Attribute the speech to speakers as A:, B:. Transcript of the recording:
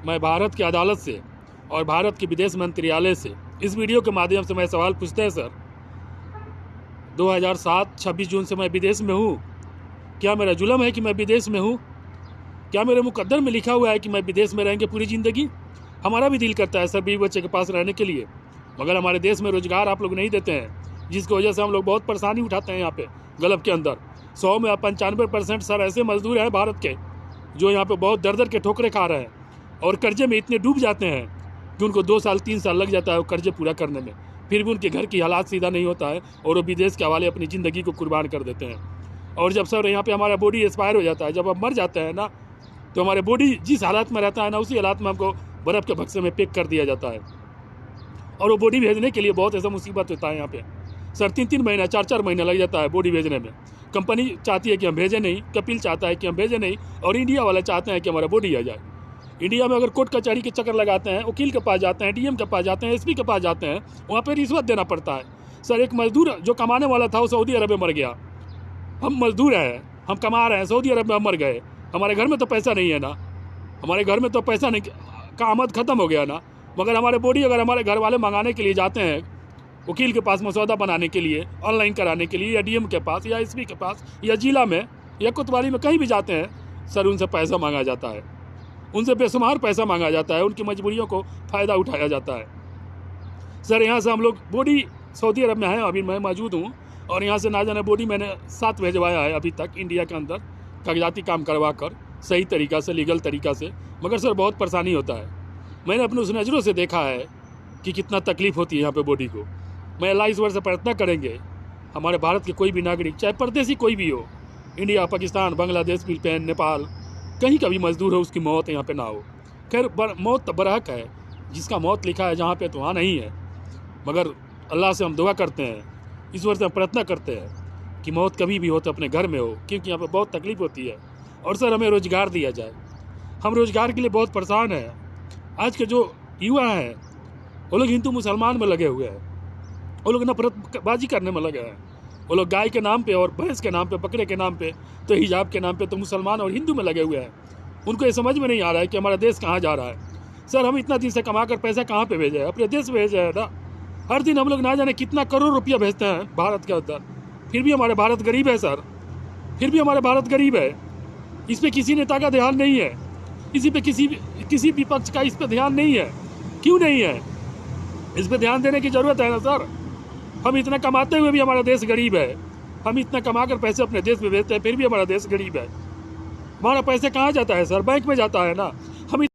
A: मैं भारत की अदालत से और भारत के विदेश मंत्रालय से इस वीडियो के माध्यम से मैं सवाल पूछते हैं सर, 2007 26 जून से मैं विदेश में हूँ। क्या मेरा जुल्म है कि मैं विदेश में हूँ? क्या मेरे मुकद्दर में लिखा हुआ है कि मैं विदेश में रहेंगे पूरी ज़िंदगी? हमारा भी दिल करता है सर बीवी बच्चे के पास रहने के लिए, मगर हमारे देश में रोज़गार आप लोग नहीं देते हैं, जिसकी वजह से हम लोग बहुत परेशानी उठाते हैं। यहाँ पे गल्फ के अंदर 100 में 95% सर ऐसे मजदूर हैं भारत के जो यहाँ पे बहुत दर दर के ठोकरे खा रहे हैं और कर्जे में इतने डूब जाते हैं कि उनको 2 साल 3 साल लग जाता है वो कर्जे पूरा करने में। फिर भी उनके घर की हालात सीधा नहीं होता है और वो विदेश के हवाले अपनी ज़िंदगी को कुर्बान कर देते हैं। और जब सर यहाँ पे हमारा बॉडी एक्सपायर हो जाता है, जब हम मर जाते हैं ना, तो हमारे बॉडी जिस हालात में रहता है ना, उसी हालात में हमको बर्फ़ के बक्से में पैक कर दिया जाता है। और वो बॉडी भेजने के लिए बहुत ऐसा मुसीबत होता है यहाँ पे सर, 3-3 महीना 4-4 महीना लग जाता है बॉडी भेजने में। कंपनी चाहती है कि हम भेजें नहीं, कपिल चाहता है कि हम भेजें नहीं, और इंडिया वाले चाहते हैं कि हमारा बॉडी आ जाए। इंडिया में अगर कोर्ट कचहरी के चक्कर लगाते हैं, वकील के पास जाते हैं, डीएम के पास जाते हैं, एसपी के पास जाते हैं, वहाँ पर रिश्वत देना पड़ता है। सर एक मजदूर जो कमाने वाला था वो सऊदी अरब में मर गया। हम मजदूर हैं, हम कमा रहे हैं, सऊदी अरब में हम मर गए। हमारे घर में तो पैसा नहीं है ना, हमारे घर में तो पैसा नहीं का आमद ख़त्म हो गया ना, मगर हमारे बॉडी अगर हमारे घर वाले मंगाने के लिए जाते हैं वकील के पास मसौदा बनाने के लिए, ऑनलाइन कराने के लिए, या डीएम के पास या एसपी के पास या जिला में या कोतवाली में कहीं भी जाते हैं सर, उनसे पैसा मांगा जाता है, उनसे बेशुमार पैसा मांगा जाता है, उनकी मजबूरियों को फ़ायदा उठाया जाता है। सर यहाँ से हम लोग बॉडी सऊदी अरब में है, अभी मैं मौजूद हूँ, और यहाँ से ना जाने बॉडी मैंने 7 भेजवाया है अभी तक इंडिया के अंदर, कागजाती काम करवा कर सही तरीक़ा से, लीगल तरीक़ा से, मगर सर बहुत परेशानी होता है। मैंने अपने उस नज़रों से देखा है कि कितना तकलीफ़ होती है यहाँ पे बॉडी को। मैं अल्लाह ईश्वर से प्रार्थना करेंगे हमारे भारत के कोई भी नागरिक, चाहे परदेसी कोई भी हो, इंडिया, पाकिस्तान, बांग्लादेश, फिलिपाइन, नेपाल, कहीं का भी मजदूर हो, उसकी मौत यहाँ पे ना हो। खैर मौत तो बरहक है, जिसका मौत लिखा है जहाँ पे तो वहाँ नहीं है, मगर अल्लाह से हम दुआ करते हैं, ईश्वर से हम प्रार्थना करते हैं कि मौत कभी भी हो तो अपने घर में हो, क्योंकि यहाँ पर बहुत तकलीफ़ होती है। और सर हमें रोज़गार दिया जाए, हम रोज़गार के लिए बहुत परेशान हैं। आज के जो युवा हैं वो लोग हिंदू मुसलमान में लगे हुए हैं, वो लोग नफरतबाजी करने में लगे हैं। वो लोग गाय के नाम पे और भैंस के नाम पे, बकरे के नाम पे, तो हिजाब के नाम पे तो मुसलमान और हिंदू में लगे हुए हैं। उनको ये समझ में नहीं आ रहा है कि हमारा देश कहाँ जा रहा है। सर हम इतना दिन से कमा कर पैसा कहाँ पे भेजे हैं? अपने देश भेजे है ना। हर दिन हम लोग ना जाने कितना करोड़ रुपया भेजते हैं भारत के अंदर, फिर भी हमारे भारत गरीब है सर, फिर भी हमारे भारत गरीब है। इस पर किसी नेता का ध्यान नहीं है, इसी पे किसी विपक्ष का इस पर ध्यान नहीं है। क्यों नहीं है? इस पर ध्यान देने की ज़रूरत है ना सर। हम इतना कमाते हुए भी हमारा देश गरीब है, हम इतना कमा कर पैसे अपने देश में भेजते हैं, फिर भी हमारा देश गरीब है। हमारा पैसे कहाँ जाता है सर? बैंक में जाता है ना।